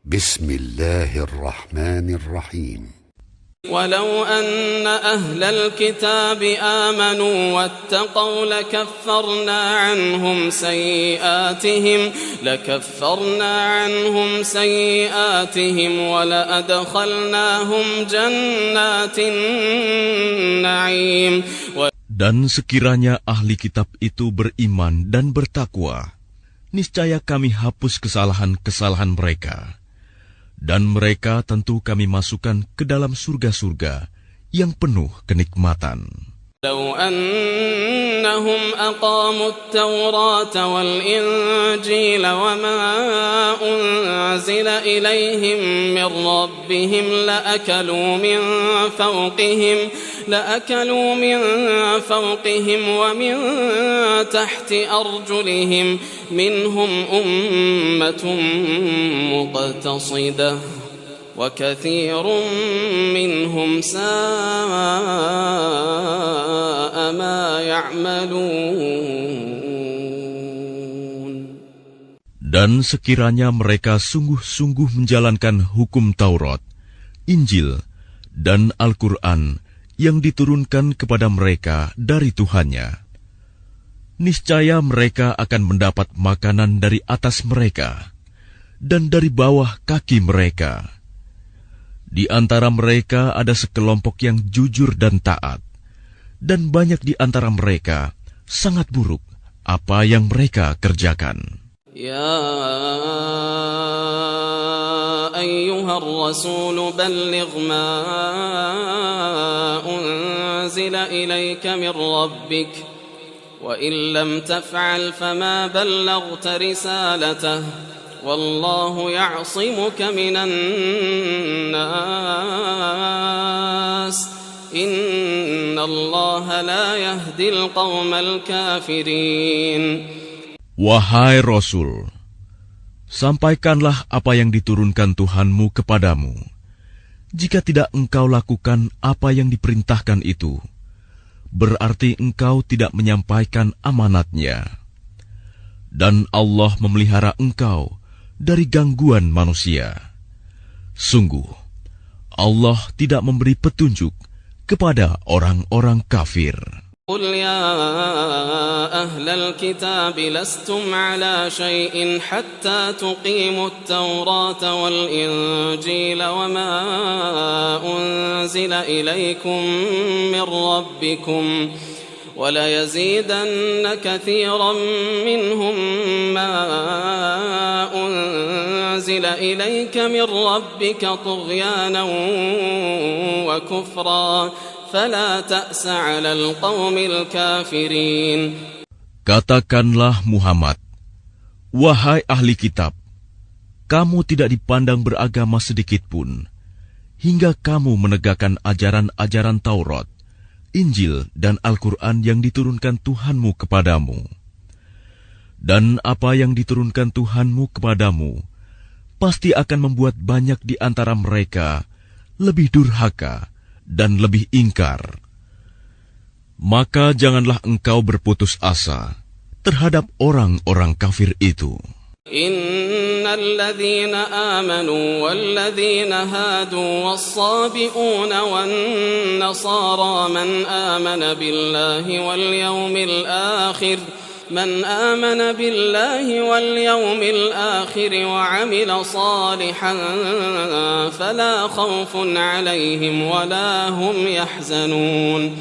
بسم الله الرحمن الرحيم ولو أن أهل الكتاب آمنوا واتقوا لكفرنا عنهم سيئاتهم ولأدخلناهم جنات النعيم. Dan sekiranya ahli kitab itu beriman dan bertakwa, niscaya kami hapus kesalahan-kesalahan mereka. Dan mereka tentu kami masukkan ke dalam surga-surga yang penuh kenikmatan. لو أنهم أقاموا التوراة والإنجيل وما أنزل إليهم من ربهم لأكلوا من فوقهم ومن تحت أرجلهم منهم أمة مقتصدة وكثير منهم ساء ما يعملون. Dan sekiranya mereka sungguh-sungguh menjalankan hukum Taurat, Injil, dan Al-Quran yang diturunkan kepada mereka dari Tuhannya, niscaya mereka akan mendapat makanan dari atas mereka dan dari bawah kaki mereka. Di antara mereka ada sekelompok yang jujur dan taat, dan banyak di antara mereka sangat buruk apa yang mereka kerjakan. يا أيها الرسول بلغ ما أنزل إليك من ربك وإن لم تفعل فما بلغت رسالته والله يعصمك من الناس إن الله لا يهدي القوم الكافرين. Wahai Rasul, sampaikanlah apa yang diturunkan Tuhanmu kepadamu. Jika tidak engkau lakukan apa yang diperintahkan itu, berarti engkau tidak menyampaikan amanatnya. Dan Allah memelihara engkau dari gangguan manusia. Sungguh, Allah tidak memberi petunjuk kepada orang-orang kafir. قل يا أهل الكتاب لستم على شيء حتى تقيموا التوراة والإنجيل وما أنزل إليكم من ربكم وليزيدن كثيرا منهم ما أنزل إليك من ربك طغيانا وكفرا فلا تأس على القوم الكافرين. Katakanlah Muhammad, wahai ahli kitab, kamu tidak dipandang beragama sedikitpun, hingga kamu menegakkan ajaran-ajaran Taurat, Injil, dan Al-Quran yang diturunkan Tuhanmu kepadamu. Dan apa yang diturunkan Tuhanmu kepadamu, pasti akan membuat banyak di antara mereka lebih durhaka dan lebih ingkar. Maka janganlah engkau berputus asa terhadap orang-orang kafir itu. Innal ladzina amanu wal ladzina hadu was-sabi'una wan nasara man amana billahi wal yawmil akhir من آمن بالله واليوم الآخر وعمل صالحا فلا خوف عليهم ولا هم يحزنون.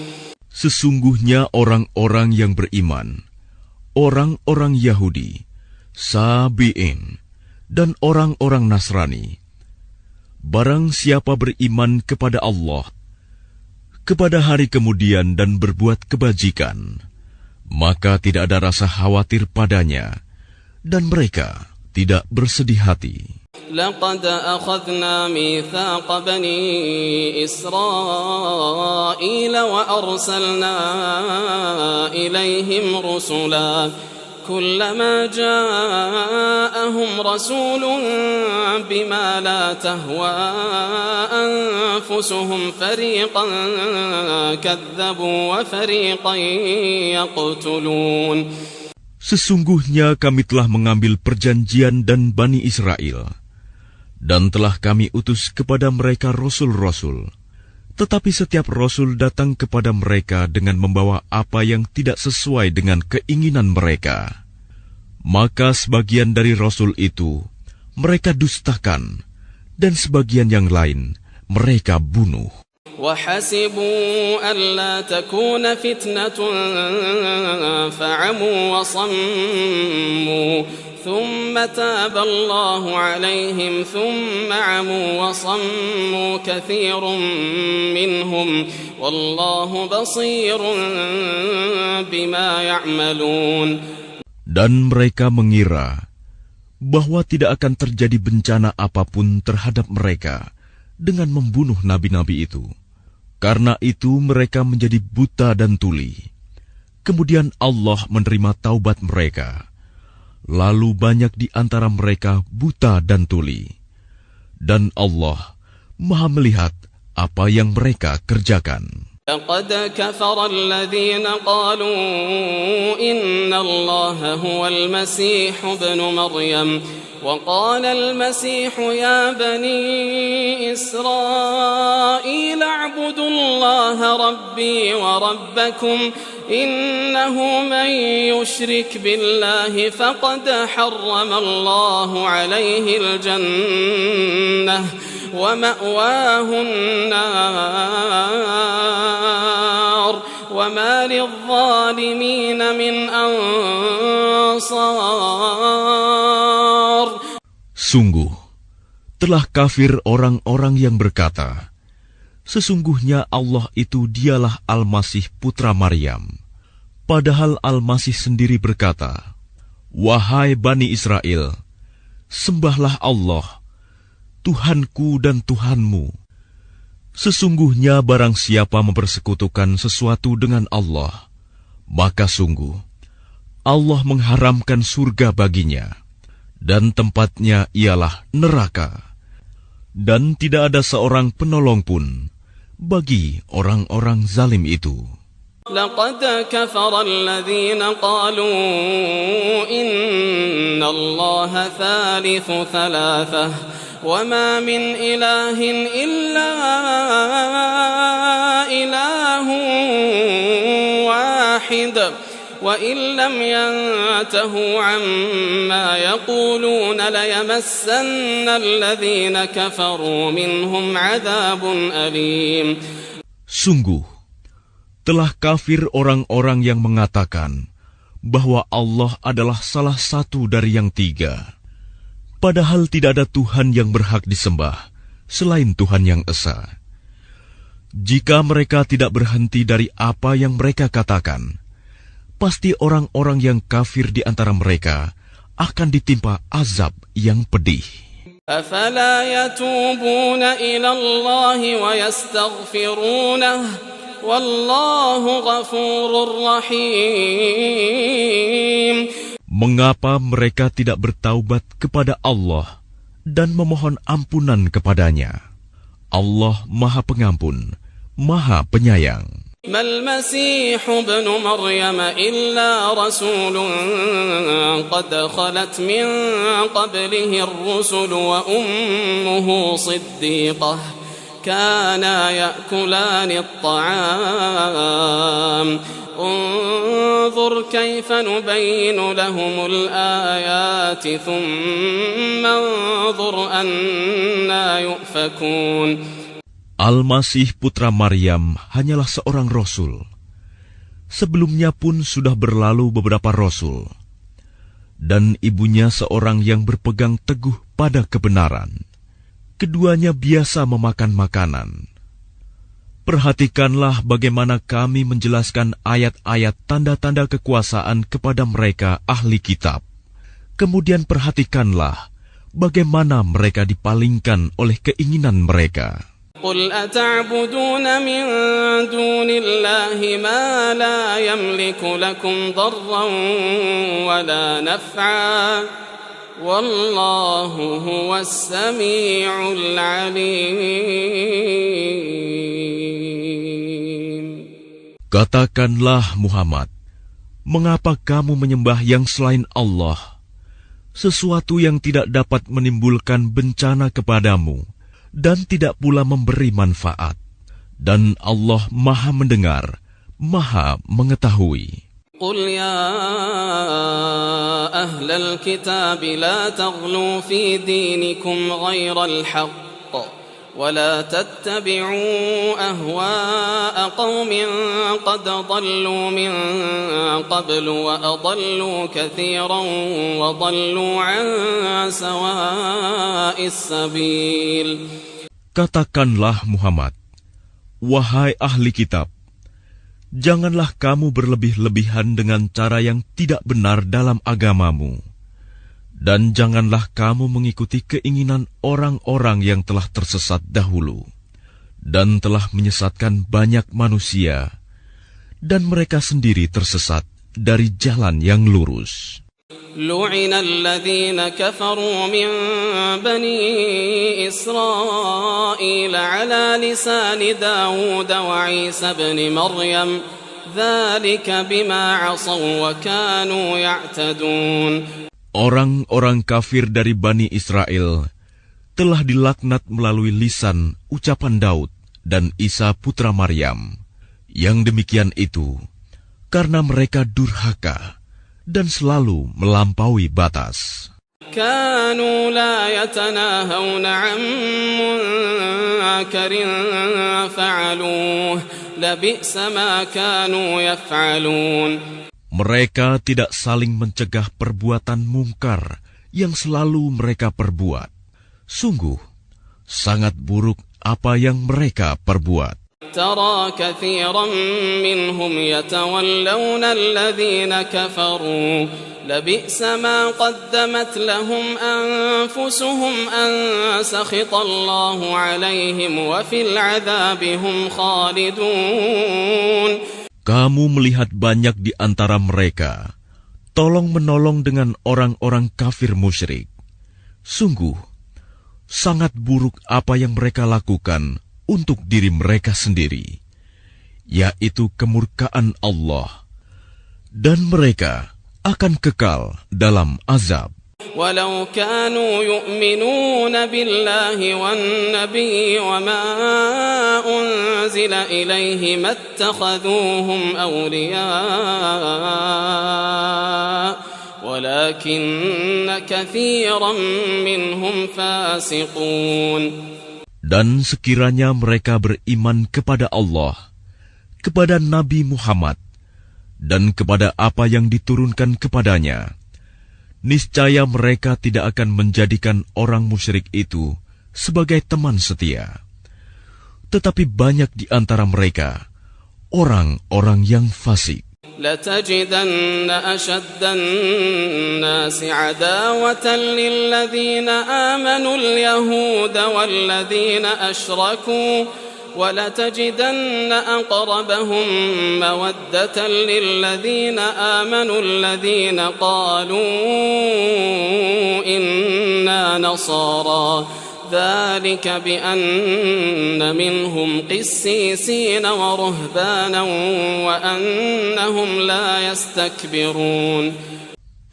Sesungguhnya orang-orang yang beriman, orang-orang Yahudi, Sabi'in, dan orang-orang Nasrani, barang siapa beriman kepada Allah, kepada hari kemudian dan berbuat kebajikan, maka tidak ada rasa khawatir padanya, dan mereka tidak bersedih hati. لقد أخذنا ميثاق بني إسرائيل وأرسلنا إليهم رسلا كلما جاءهم رسول بما لا تهوى أنفسهم فريقا كذبوا وفريقا يقتلون. Sesungguhnya kami telah mengambil perjanjian dan Bani Israel, Dan telah kami utus kepada mereka rasul-rasul. Tetapi setiap rasul datang kepada mereka dengan membawa apa yang tidak sesuai dengan keinginan mereka. Maka sebagian dari rasul itu mereka dustakan, dan sebagian yang lain mereka bunuh. وحسبوا ألا تكون فتنة فعموا وصموا ثم تاب الله عليهم ثم عموا وصموا كثير منهم والله بصير بما يعملون. Dan mereka mengira bahwa tidak akan terjadi bencana apapun terhadap mereka dengan membunuh nabi-nabi itu. Karena itu mereka menjadi buta dan tuli. Kemudian Allah menerima taubat mereka. Lalu banyak di antara mereka buta dan tuli. Dan Allah Maha melihat apa yang mereka kerjakan. لقد كفر الذين قالوا إن الله هو المسيح ابن مريم وقال المسيح يا بني إسرائيل اعبدوا الله ربي وربكم إنه من يشرك بالله فقد حرم الله عليه الجنة ومأواه النار وما للظالمين من أنصار. Sungguh, telah kafir orang-orang yang berkata, sesungguhnya Allah itu dialah Al-Masih putra Maryam. Padahal Al-Masih sendiri berkata, wahai Bani Israel, sembahlah Allah, Tuhanku dan Tuhanmu. Sesungguhnya barang siapa mempersekutukan sesuatu dengan Allah, maka sungguh Allah mengharamkan surga baginya, dan tempatnya ialah neraka. Dan tidak ada seorang penolong pun bagi orang-orang zalim itu. لقد كفر الذين قالوا إن الله ثالث ثلاثة وما من إله إلا إله واحد وإن لم ينتهوا عما يقولون ليمسن الذين كفروا منهم عذاب أليم. Sungguh, telah kafir orang-orang yang mengatakan bahwa Allah adalah salah satu dari yang tiga. Padahal tidak ada Tuhan yang berhak disembah selain Tuhan yang Esa. Jika mereka tidak berhenti dari apa yang mereka katakan, pasti orang-orang yang kafir di antara mereka akan ditimpa azab yang pedih. أفلا يتوبون إلى الله ويستغفرونه والله غفور رحيم. Mengapa mereka tidak bertaubat kepada Allah dan memohon ampunan kepadanya? Allah Maha Pengampun, Maha Penyayang. ما المسيح ابن مريم إلا رسول قد خلت من قبله الرسل وأمه صديقة كانا يأكلان الطعام انظر كيف نبين لهم الآيات ثم انظر أنا يؤفكون. Al-Masih putra Maryam hanyalah seorang rasul. Sebelumnya pun sudah berlalu beberapa rasul. Dan ibunya seorang yang berpegang teguh pada kebenaran. Keduanya biasa memakan makanan. Perhatikanlah bagaimana kami menjelaskan ayat-ayat tanda-tanda kekuasaan kepada mereka ahli kitab. Kemudian perhatikanlah bagaimana mereka dipalingkan oleh keinginan mereka. قل أتعبدون من دون الله ما لا يملك لكم ضرا ولا نفعا والله هو السميع العليم. Katakanlah Muhammad, mengapa kamu menyembah yang selain Allah? sesuatu yang tidak dapat menimbulkan bencana kepadamu dan tidak pula memberi manfaat. Dan Allah Maha Mendengar, Maha Mengetahui. قل يا أهل الكتاب لا تغلوا في دينكم غير الحق ولا تتبعوا أهواء قوم قد ضلوا من قبل وأضلوا كثيرا وضلوا عن سواء السبيل. Katakanlah Muhammad, wahai ahli kitab, janganlah kamu berlebih-lebihan dengan cara yang tidak benar dalam agamamu, dan janganlah kamu mengikuti keinginan orang-orang yang telah tersesat dahulu, dan telah menyesatkan banyak manusia, dan mereka sendiri tersesat dari jalan yang lurus. لعن الذين كفروا من بني إسرائيل على لسان داود وعيسى بن مريم ذلك بما عصوا وكانوا يعتدون. Orang-orang kafir dari Bani Israel telah dilaknat melalui lisan ucapan Daud dan Isa putra Maryam. Yang demikian itu karena mereka durhaka dan selalu melampaui batas. كانوا لا يتناهون عن منكر فعلوه لبئس ما كانوا يفعلون. Mereka tidak saling mencegah perbuatan mungkar yang selalu mereka perbuat. Sungguh, sangat buruk apa yang mereka perbuat. ترى كثيرا منهم يتولون الذين كفروا لبئس ما قدمت لهم أنفسهم أن سخط الله عليهم وفي العذاب هم خالدون. Kamu melihat banyak di antara mereka tolong-menolong dengan orang-orang kafir musyrik. Sungguh, sangat buruk apa yang mereka lakukan untuk diri mereka sendiri, yaitu kemurkaan Allah, dan mereka akan kekal dalam azab. ولو كانوا يؤمنون بالله والنبي وما أنزل إليه ما اتخذوهم أولياء ولكن كثيرا منهم فاسقون. Dan sekiranya mereka beriman kepada Allah, kepada Nabi Muhammad, dan kepada apa yang diturunkan kepadanya, niscaya mereka tidak akan menjadikan orang musyrik itu sebagai teman setia. Tetapi banyak di antara mereka orang-orang yang fasik. لتجدن أشد الناس عداوة للذين آمنوا اليهود والذين أشركوا ولتجدن أقربهم مودة للذين آمنوا الذين قالوا إنا نصارى ذلك بأن منهم قسيسين ورهبانا وأنهم لا يستكبرون.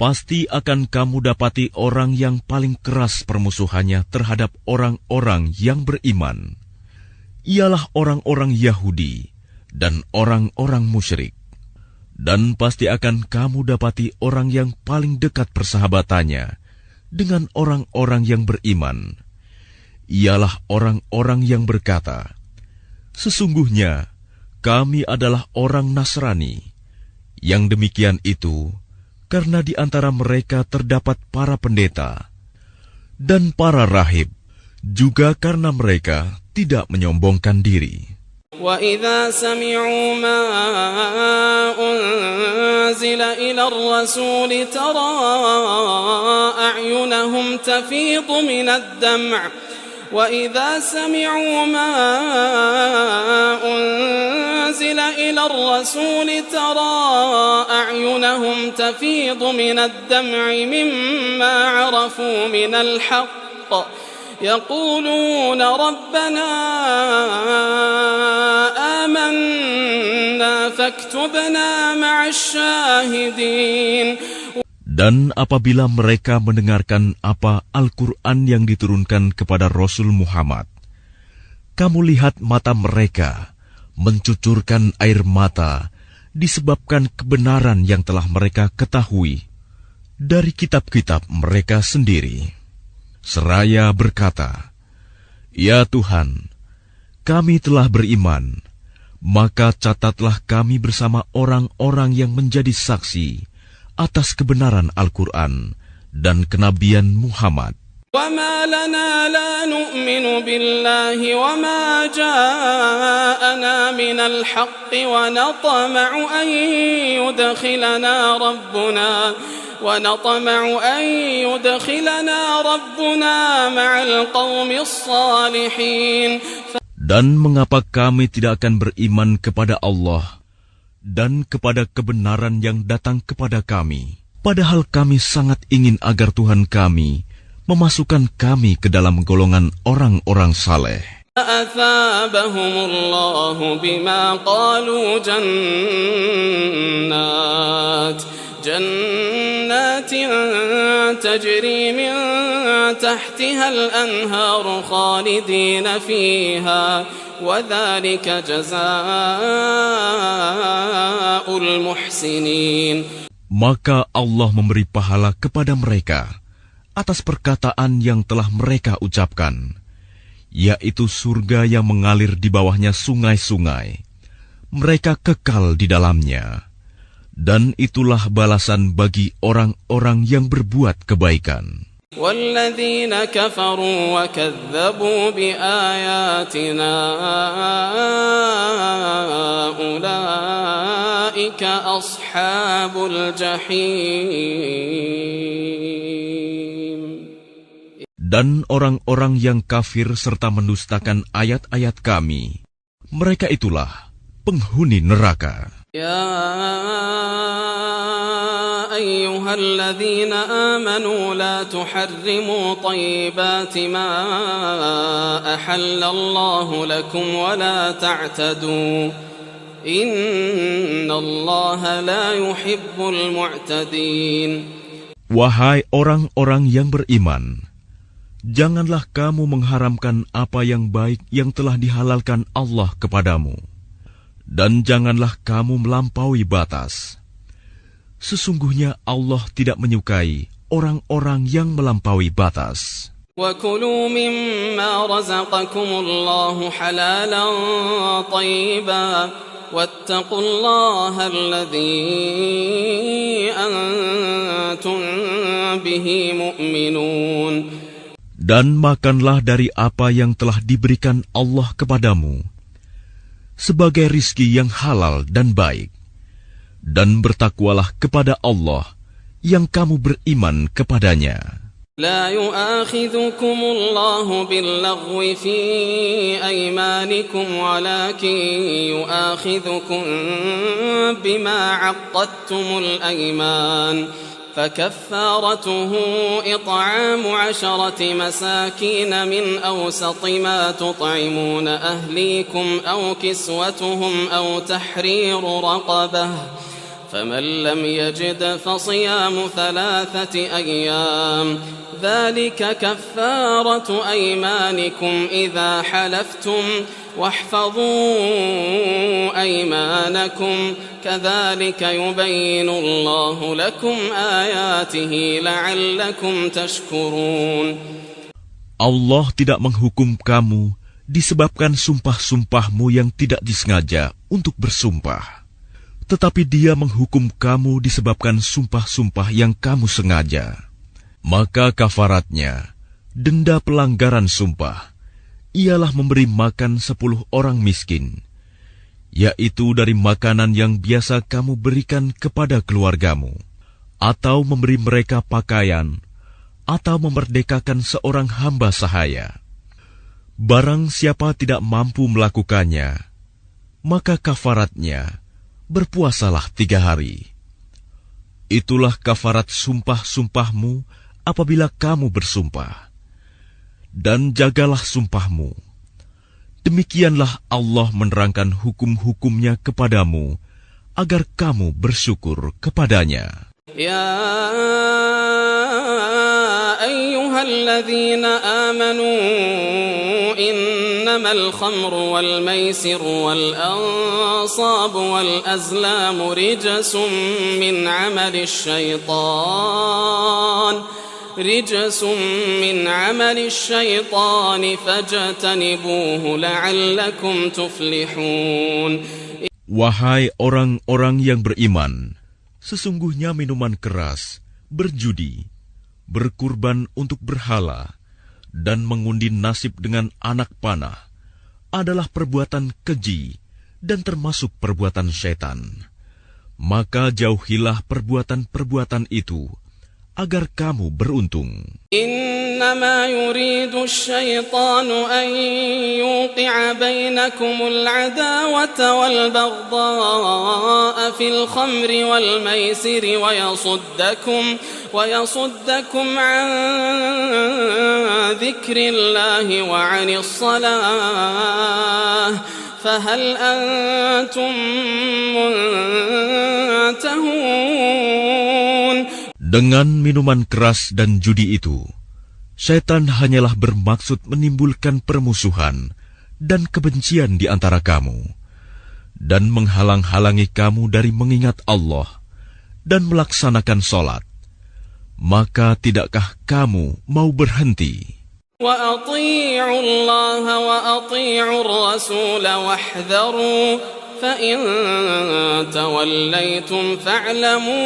Pasti akan kamu dapati orang yang paling keras permusuhannya terhadap orang-orang yang beriman. Ialah orang-orang Yahudi dan orang-orang musyrik. Dan pasti akan kamu dapati orang yang paling dekat persahabatannya dengan orang-orang yang beriman. Ialah orang-orang yang berkata, sesungguhnya kami adalah orang Nasrani. Yang demikian itu karena di antara mereka terdapat para pendeta dan para rahib, juga karena mereka tidak menyombongkan diri. وَإِذَا سَمِعُوا مَا أُنزِلَ إِلَى الرَّسُولِ تَرَى أَعْيُنَهُمْ تَفِيضُ من الدمع وَإِذَا سَمِعُوا مَا أُنزِلَ إِلَى الرَّسُولِ تَرَى أَعْيُنَهُمْ تَفِيضُ من الدمع مما عرفوا من الحق يقولون ربنا آمنا فاكتبنا مع الشاهدين. Dan apabila mereka mendengarkan apa Al-Quran yang diturunkan kepada Rasul Muhammad, kamu lihat mata mereka mencucurkan air mata disebabkan kebenaran yang telah mereka ketahui dari kitab-kitab mereka sendiri. Seraya berkata, "Ya Tuhan, kami telah beriman, maka catatlah kami bersama orang-orang yang menjadi saksi atas kebenaran Al-Quran dan kenabian Muhammad." وما لنا لا نؤمن بالله وما جاءنا من الحق ونطمع أن يدخلنا ربنا مع القوم الصالحين. Dan mengapa kami tidak akan beriman kepada Allah dan kepada kebenaran yang datang kepada kami, padahal kami sangat ingin agar Tuhan kami memasukkan kami ke dalam golongan orang-orang saleh. فأثابهم الله بما قالوا جنات تجري من تحتها الأنهار خالدين فيها وذلك جزاء المحسنين. Maka Allah memberi pahala kepada mereka atas perkataan yang telah mereka ucapkan, yaitu surga yang mengalir di bawahnya sungai-sungai. Mereka kekal di dalamnya. Dan itulah balasan bagi orang-orang yang berbuat kebaikan. وَالَّذِينَ كَفَرُوا وَكَذَّبُوا بِآيَاتِنَا أُولَئِكَ أَصْحَابُ الْجَحِيمِ. Dan orang-orang yang kafir serta mendustakan ayat-ayat kami, mereka itulah penghuni neraka. Ya ayyuhalladzina amanu la tuharrimu tayyibati ma ahallallahu lakum wa la ta'tadu. Innallaha la yuhibbul mu'tadin. Wahai orang-orang yang beriman, janganlah kamu mengharamkan apa yang baik yang telah dihalalkan Allah kepadamu. Dan janganlah kamu melampaui batas. Sesungguhnya Allah tidak menyukai orang-orang yang melampaui batas. وَكُلُوا مِمَّا رَزَقَكُمُ اللَّهُ حَلَالًا طَيِّبًا وَاتَّقُوا اللَّهَ الَّذِي أَنْتُمْ بِهِ مُؤْمِنُونَ. Dan makanlah dari apa yang telah diberikan Allah kepadamu sebagai rizki yang halal dan baik, dan bertakwalah kepada Allah yang kamu beriman kepadanya. لا يؤاخذكم الله باللغو في أيمانكم ولكن يؤاخذكم بما عقدتم الأيمان فكفارته إطعام 10 مساكين من أوسط ما تطعمون أهليكم أو كسوتهم أو تحرير رقبة فمن لم يجد فصيام 3 أيام ذلك كفارة أيمانكم إذا حلفتم واحفظوا أيمانكم كذلك يبين الله لكم آياته لعلكم تشكرون. Allah tidak menghukum kamu disebabkan sumpah-sumpahmu yang tidak disengaja untuk bersumpah, tetapi Dia menghukum kamu disebabkan sumpah-sumpah yang kamu sengaja. Maka kafaratnya, denda pelanggaran sumpah, ialah memberi makan 10 orang miskin, yaitu dari makanan yang biasa kamu berikan kepada keluargamu, atau memberi mereka pakaian, atau memerdekakan seorang hamba sahaya. Barang siapa tidak mampu melakukannya, maka kafaratnya, berpuasalah 3 hari. Itulah kafarat sumpah-sumpahmu apabila kamu bersumpah. Dan jagalah sumpahmu. Demikianlah Allah menerangkan hukum-hukumnya kepadamu, agar kamu bersyukur kepadanya. يا أيها الذين آمنوا إنما الخمر والميسر والأنصاب والأزلام رجس من عمل الشيطان فاجتنبوه لعلكم تفلحون. Wahai orang-orang yang beriman, sesungguhnya minuman keras, berjudi, berkurban untuk berhala, dan mengundi nasib dengan anak panah adalah perbuatan keji dan termasuk perbuatan syaitan. Maka jauhilah perbuatan-perbuatan itu, agar kamu beruntung. Innama yuridu asy-syaitanu an yuqi'a bainakumul 'adawata wal baghdha'a fil khamri wal maisiri wa yasuddakum 'an dzikrillahi wa 'anis salah fahal antum muntahun. Dengan minuman keras dan judi itu, syaitan hanyalah bermaksud menimbulkan permusuhan dan kebencian di antara kamu, dan menghalang-halangi kamu dari mengingat Allah dan melaksanakan sholat. Maka tidakkah kamu mau berhenti? Wa ati'u Allah wa ati'u ar-rasul wahdharu فَإِن تَوَلَّيْتُمْ فَاعْلَمُوا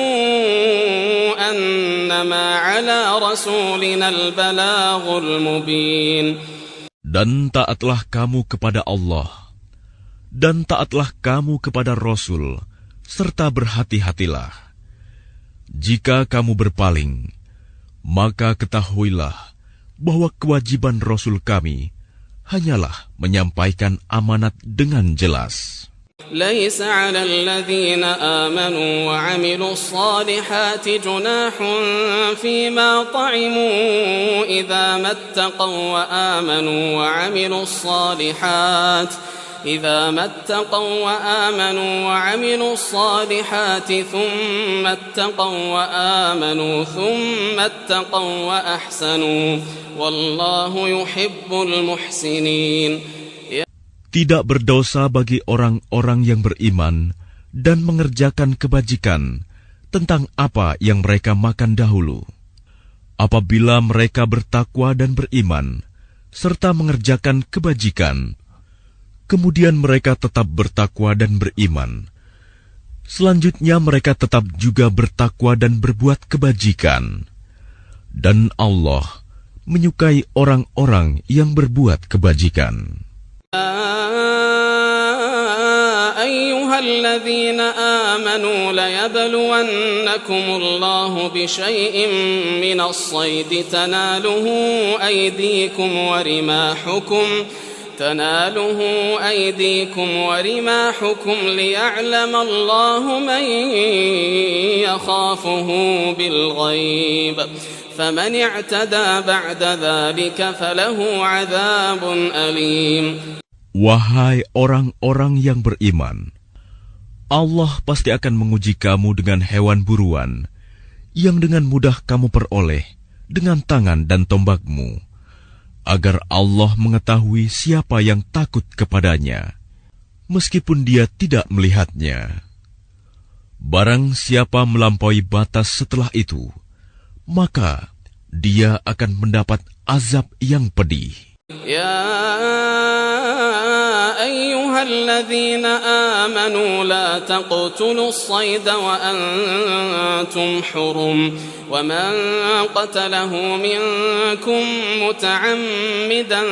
أَنَّمَا عَلَى رَسُولِنَا الْبَلَاغُ الْمُبِينُ. Dan taatlah kamu kepada Allah, dan taatlah kamu kepada Rasul, serta berhati-hatilah. Jika kamu berpaling, maka ketahuilah bahwa kewajiban Rasul kami hanyalah menyampaikan amanat dengan jelas. ليس على الذين آمنوا وعملوا الصالحات جناح فيما طعموا إذا ما اتقوا وعملوا الصالحات ثم اتقوا وآمنوا ثم اتقوا وأحسنوا والله يحب المحسنين. Tidak berdosa bagi orang-orang yang beriman dan mengerjakan kebajikan tentang apa yang mereka makan dahulu. Apabila mereka bertakwa dan beriman, serta mengerjakan kebajikan, kemudian mereka tetap bertakwa dan beriman. Selanjutnya mereka tetap juga bertakwa dan berbuat kebajikan. Dan Allah menyukai orang-orang yang berbuat kebajikan. أيها الذين آمنوا ليبلونكم الله بشيء من الصيد تناله أيديكم ورماحكم ليعلم الله من يخافه بالغيب فمن اعتدى بعد ذلك فله عذاب أليم. Wahai orang-orang yang beriman, Allah pasti akan menguji kamu dengan hewan buruan yang dengan mudah kamu peroleh dengan tangan dan tombakmu, agar Allah mengetahui siapa yang takut kepadanya, meskipun dia tidak melihatnya. Barang siapa melampaui batas setelah itu, maka dia akan mendapat azab yang pedih. Ya ayyuhalladzina amanu la taqtulus sayda wa antum hurum wa man qatalahu minkum muta'ammidan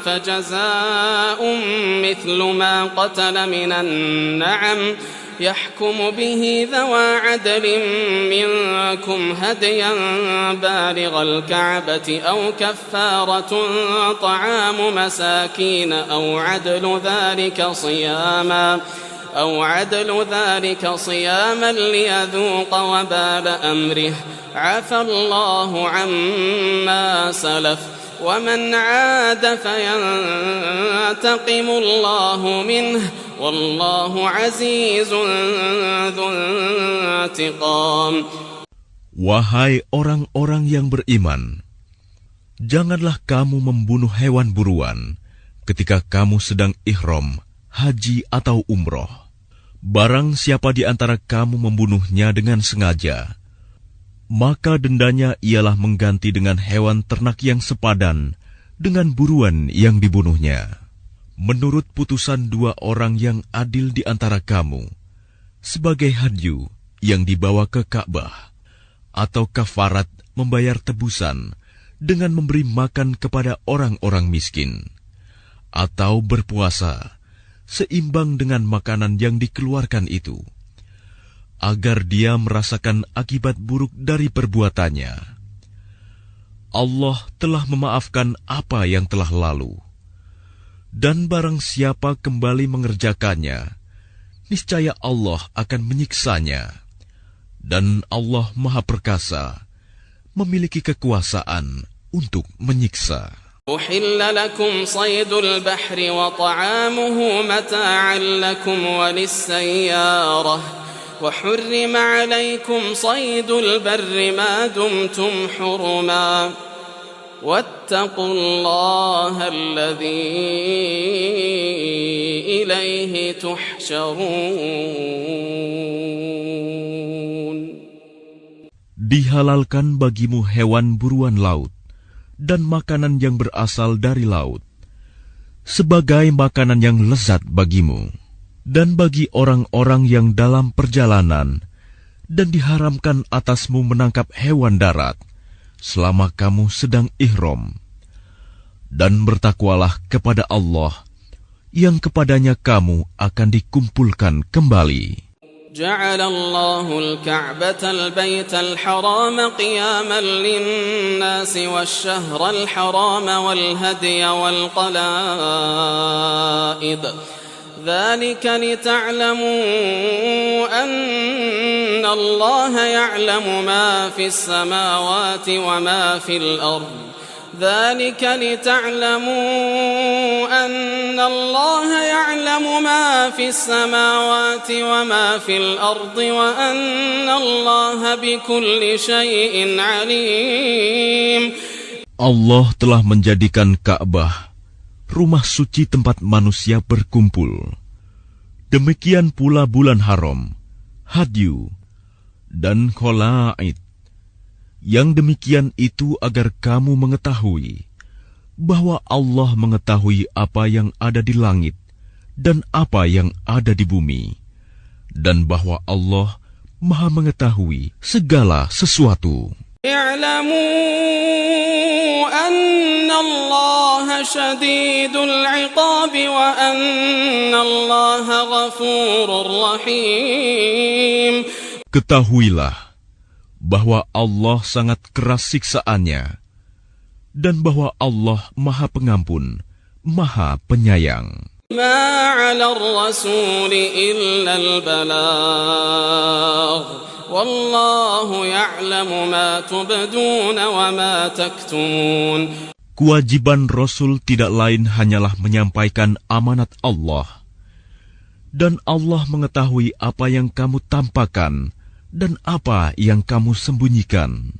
fajazaa'un mithlu ma qatala minan na'am يحكم به ذوى عدل منكم هديا بالغ الكعبة أو كفارة طعام مساكين أو عدل ذلك صياما ليذوق وبال أمره عفى الله عما سلف ومن عاد فينتقم الله منه والله عزيز ذو انتقام. Wahai orang-orang yang beriman, janganlah kamu membunuh hewan buruan ketika kamu sedang ihram, haji atau umroh. Barang siapa di antara kamu membunuhnya dengan sengaja, maka dendanya ialah mengganti dengan hewan ternak yang sepadan dengan buruan yang dibunuhnya. Menurut putusan 2 orang yang adil di antara kamu, sebagai hadyu yang dibawa ke Ka'bah, atau kafarat membayar tebusan dengan memberi makan kepada orang-orang miskin, atau berpuasa seimbang dengan makanan yang dikeluarkan itu, agar dia merasakan akibat buruk dari perbuatannya. Allah telah memaafkan apa yang telah lalu, dan barang siapa kembali mengerjakannya, niscaya Allah akan menyiksanya. Dan Allah Maha Perkasa, memiliki kekuasaan untuk menyiksa. أحل لكم صيد البحر وطعامه متاعا لكم وللسيارة وحرم عليكم صيد البر ما دمتم حرما واتقوا الله الذي إليه تحشرون. Dihalalkan bagimu hewan buruan laut dan makanan yang berasal dari laut, sebagai makanan yang lezat bagimu, dan bagi orang-orang yang dalam perjalanan, dan diharamkan atasmu menangkap hewan darat, selama kamu sedang ihram. Dan bertakwalah kepada Allah, yang kepadanya kamu akan dikumpulkan kembali. جعل الله الكعبة البيت الحرام قياما للناس والشهر الحرام والهدي والقلائد ذلك لتعلموا أن الله يعلم ما في السماوات وما في الأرض ذلك لتعلموا أن الله يعلم ما في السماوات وما في الأرض وأن الله بكل شيء عليم. Allah telah menjadikan Ka'bah rumah suci tempat manusia berkumpul. Demikian pula bulan haram, hadyu, dan kholaid. Yang demikian itu agar kamu mengetahui bahwa Allah mengetahui apa yang ada di langit dan apa yang ada di bumi, dan bahwa Allah Maha mengetahui segala sesuatu. اعلموا أن الله شديد العقاب وأن الله غفور رحيم. Ketahuilah bahwa Allah sangat keras siksaannya, dan bahwa Allah Maha Pengampun, Maha Penyayang. ما على الرسول إلا البلاغ والله يعلم ما تبدون وما تكتمون. Kewajiban Rasul tidak lain hanyalah menyampaikan amanat Allah, dan Allah mengetahui apa yang kamu tampakkan dan apa yang kamu sembunyikan.